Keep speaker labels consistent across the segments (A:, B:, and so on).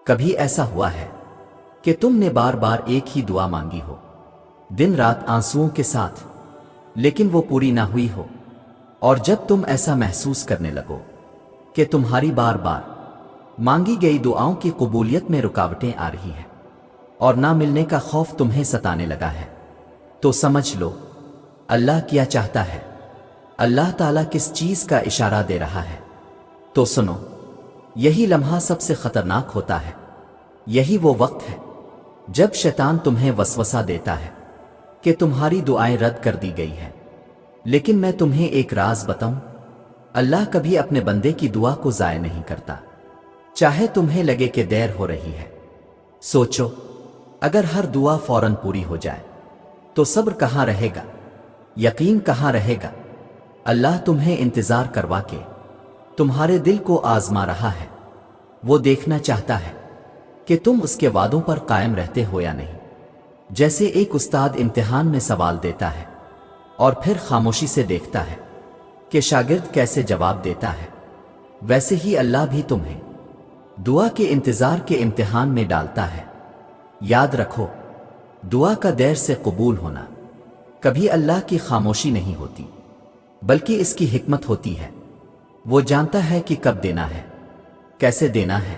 A: کبھی ایسا ہوا ہے کہ تم نے بار بار ایک ہی دعا مانگی ہو، دن رات آنسوؤں کے ساتھ، لیکن وہ پوری نہ ہوئی ہو؟ اور جب تم ایسا محسوس کرنے لگو کہ تمہاری بار بار مانگی گئی دعاؤں کی قبولیت میں رکاوٹیں آ رہی ہیں اور نہ ملنے کا خوف تمہیں ستانے لگا ہے، تو سمجھ لو اللہ کیا چاہتا ہے، اللہ تعالیٰ کس چیز کا اشارہ دے رہا ہے۔ تو سنو، یہی لمحہ سب سے خطرناک ہوتا ہے، یہی وہ وقت ہے جب شیطان تمہیں وسوسہ دیتا ہے کہ تمہاری دعائیں رد کر دی گئی ہیں۔ لیکن میں تمہیں ایک راز بتاؤں، اللہ کبھی اپنے بندے کی دعا کو ضائع نہیں کرتا، چاہے تمہیں لگے کہ دیر ہو رہی ہے۔ سوچو، اگر ہر دعا فوراً پوری ہو جائے تو صبر کہاں رہے گا، یقین کہاں رہے گا؟ اللہ تمہیں انتظار کروا کے تمہارے دل کو آزما رہا ہے، وہ دیکھنا چاہتا ہے کہ تم اس کے وعدوں پر قائم رہتے ہو یا نہیں۔ جیسے ایک استاد امتحان میں سوال دیتا ہے اور پھر خاموشی سے دیکھتا ہے کہ شاگرد کیسے جواب دیتا ہے، ویسے ہی اللہ بھی تمہیں دعا کے انتظار کے امتحان میں ڈالتا ہے۔ یاد رکھو، دعا کا دیر سے قبول ہونا کبھی اللہ کی خاموشی نہیں ہوتی، بلکہ اس کی حکمت ہوتی ہے۔ وہ جانتا ہے کہ کب دینا ہے، کیسے دینا ہے۔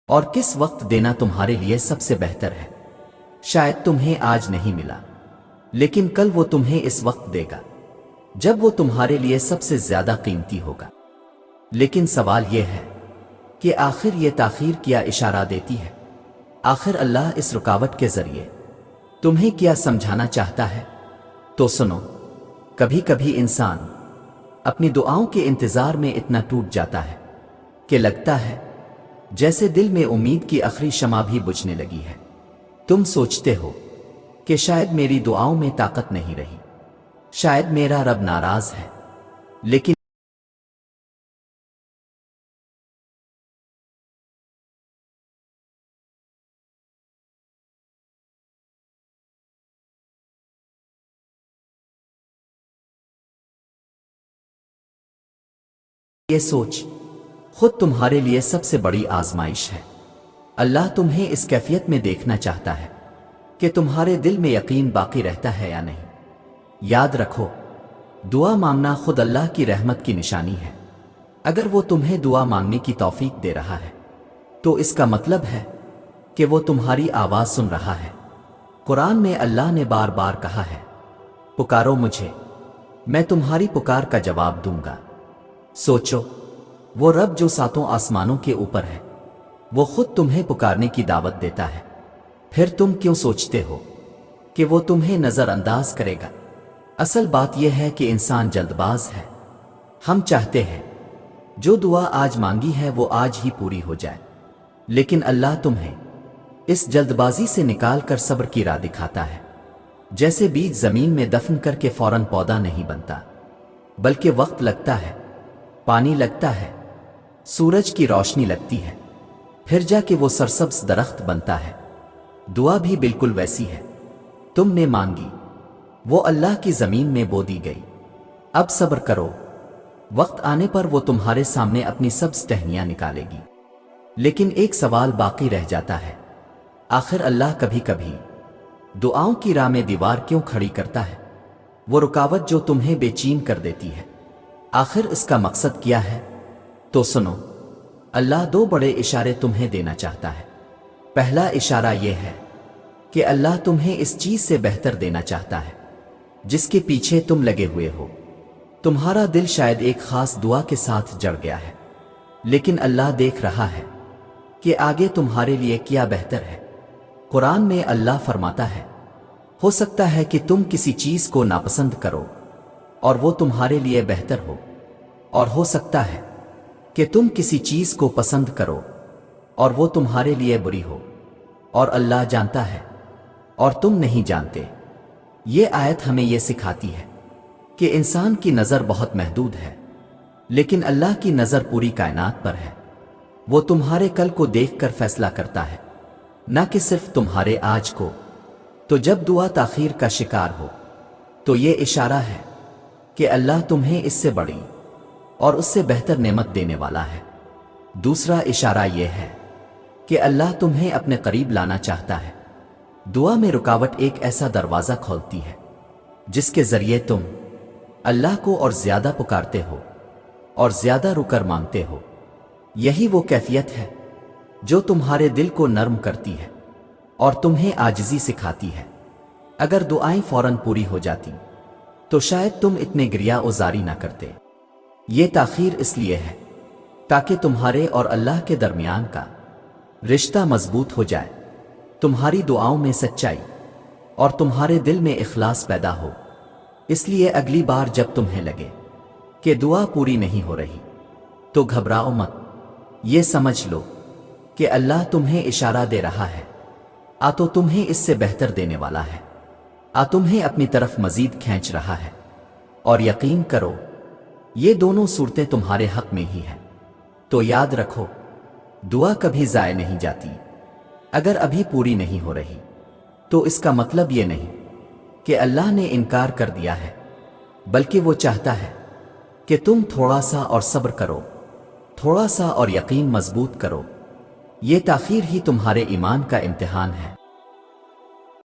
A: اور کس وقت دینا تمہارے لیے سب سے بہتر ہے۔ شاید تمہیں آج نہیں ملا، لیکن کل وہ تمہیں اس وقت دے گا جب وہ تمہارے لیے سب سے زیادہ قیمتی ہوگا۔ لیکن سوال یہ ہے کہ آخر یہ تاخیر کیا اشارہ دیتی ہے؟ آخر اللہ اس رکاوٹ کے ذریعے تمہیں کیا سمجھانا چاہتا ہے؟ تو سنو، کبھی کبھی انسان اپنی دعاؤں کے انتظار میں اتنا ٹوٹ جاتا ہے کہ لگتا ہے جیسے دل میں امید کی آخری شمع بھی بجھنے لگی ہے۔ تم سوچتے ہو کہ شاید میری دعاؤں میں طاقت نہیں رہی، شاید میرا رب ناراض ہے، لیکن یہ سوچ خود تمہارے لیے سب سے بڑی آزمائش ہے۔ اللہ تمہیں اس کیفیت میں دیکھنا چاہتا ہے کہ تمہارے دل میں یقین باقی رہتا ہے یا نہیں۔ یاد رکھو، دعا مانگنا خود اللہ کی رحمت کی نشانی ہے۔ اگر وہ تمہیں دعا مانگنے کی توفیق دے رہا ہے تو اس کا مطلب ہے کہ وہ تمہاری آواز سن رہا ہے۔ قرآن میں اللہ نے بار بار کہا ہے، پکارو مجھے، میں تمہاری پکار کا جواب دوں گا۔ سوچو، وہ رب جو ساتوں آسمانوں کے اوپر ہے، وہ خود تمہیں پکارنے کی دعوت دیتا ہے۔ پھر تم کیوں سوچتے ہو کہ وہ تمہیں نظر انداز کرے گا؟ اصل بات یہ ہے کہ انسان جلد باز ہے۔ ہم چاہتے ہیں جو دعا آج مانگی ہے وہ آج ہی پوری ہو جائے، لیکن اللہ تمہیں اس جلد بازی سے نکال کر صبر کی راہ دکھاتا ہے۔ جیسے بیج زمین میں دفن کر کے فوراً پودا نہیں بنتا، بلکہ وقت لگتا ہے، پانی لگتا ہے، سورج کی روشنی لگتی ہے، پھر جا کے وہ سرسبز درخت بنتا ہے۔ دعا بھی بالکل ویسی ہے۔ تم نے مانگی، وہ اللہ کی زمین میں بو دی گئی۔ اب صبر کرو، وقت آنے پر وہ تمہارے سامنے اپنی سبز ٹہنیاں نکالے گی۔ لیکن ایک سوال باقی رہ جاتا ہے، آخر اللہ کبھی کبھی دعاؤں کی راہ میں دیوار کیوں کھڑی کرتا ہے؟ وہ رکاوٹ جو تمہیں بے چین کر دیتی ہے، آخر اس کا مقصد کیا ہے؟ تو سنو، اللہ دو بڑے اشارے تمہیں دینا چاہتا ہے۔ پہلا اشارہ یہ ہے کہ اللہ تمہیں اس چیز سے بہتر دینا چاہتا ہے جس کے پیچھے تم لگے ہوئے ہو۔ تمہارا دل شاید ایک خاص دعا کے ساتھ جڑ گیا ہے، لیکن اللہ دیکھ رہا ہے کہ آگے تمہارے لیے کیا بہتر ہے۔ قرآن میں اللہ فرماتا ہے، ہو سکتا ہے کہ تم کسی چیز کو ناپسند کرو اور وہ تمہارے لیے بہتر ہو، اور ہو سکتا ہے کہ تم کسی چیز کو پسند کرو اور وہ تمہارے لیے بری ہو، اور اللہ جانتا ہے اور تم نہیں جانتے۔ یہ آیت ہمیں یہ سکھاتی ہے کہ انسان کی نظر بہت محدود ہے، لیکن اللہ کی نظر پوری کائنات پر ہے، وہ تمہارے کل کو دیکھ کر فیصلہ کرتا ہے، نہ کہ صرف تمہارے آج کو۔ تو جب دعا تاخیر کا شکار ہو تو یہ اشارہ ہے کہ اللہ تمہیں اس سے بڑی اور اس سے بہتر نعمت دینے والا ہے۔ دوسرا اشارہ یہ ہے کہ اللہ تمہیں اپنے قریب لانا چاہتا ہے۔ دعا میں رکاوٹ ایک ایسا دروازہ کھولتی ہے جس کے ذریعے تم اللہ کو اور زیادہ پکارتے ہو اور زیادہ رکر مانگتے ہو۔ یہی وہ کیفیت ہے جو تمہارے دل کو نرم کرتی ہے اور تمہیں عاجزی سکھاتی ہے۔ اگر دعائیں فوراً پوری ہو جاتی تو شاید تم اتنے گریہ ازاری نہ کرتے۔ یہ تاخیر اس لیے ہے تاکہ تمہارے اور اللہ کے درمیان کا رشتہ مضبوط ہو جائے، تمہاری دعاؤں میں سچائی اور تمہارے دل میں اخلاص پیدا ہو۔ اس لیے اگلی بار جب تمہیں لگے کہ دعا پوری نہیں ہو رہی تو گھبراؤ مت، یہ سمجھ لو کہ اللہ تمہیں اشارہ دے رہا ہے، تو تمہیں اس سے بہتر دینے والا ہے، تمہیں اپنی طرف مزید کھینچ رہا ہے۔ اور یقین کرو یہ دونوں صورتیں تمہارے حق میں ہی ہیں۔ تو یاد رکھو، دعا کبھی ضائع نہیں جاتی۔ اگر ابھی پوری نہیں ہو رہی تو اس کا مطلب یہ نہیں کہ اللہ نے انکار کر دیا ہے، بلکہ وہ چاہتا ہے کہ تم تھوڑا سا اور صبر کرو، تھوڑا سا اور یقین مضبوط کرو۔ یہ تاخیر ہی تمہارے ایمان کا امتحان ہے۔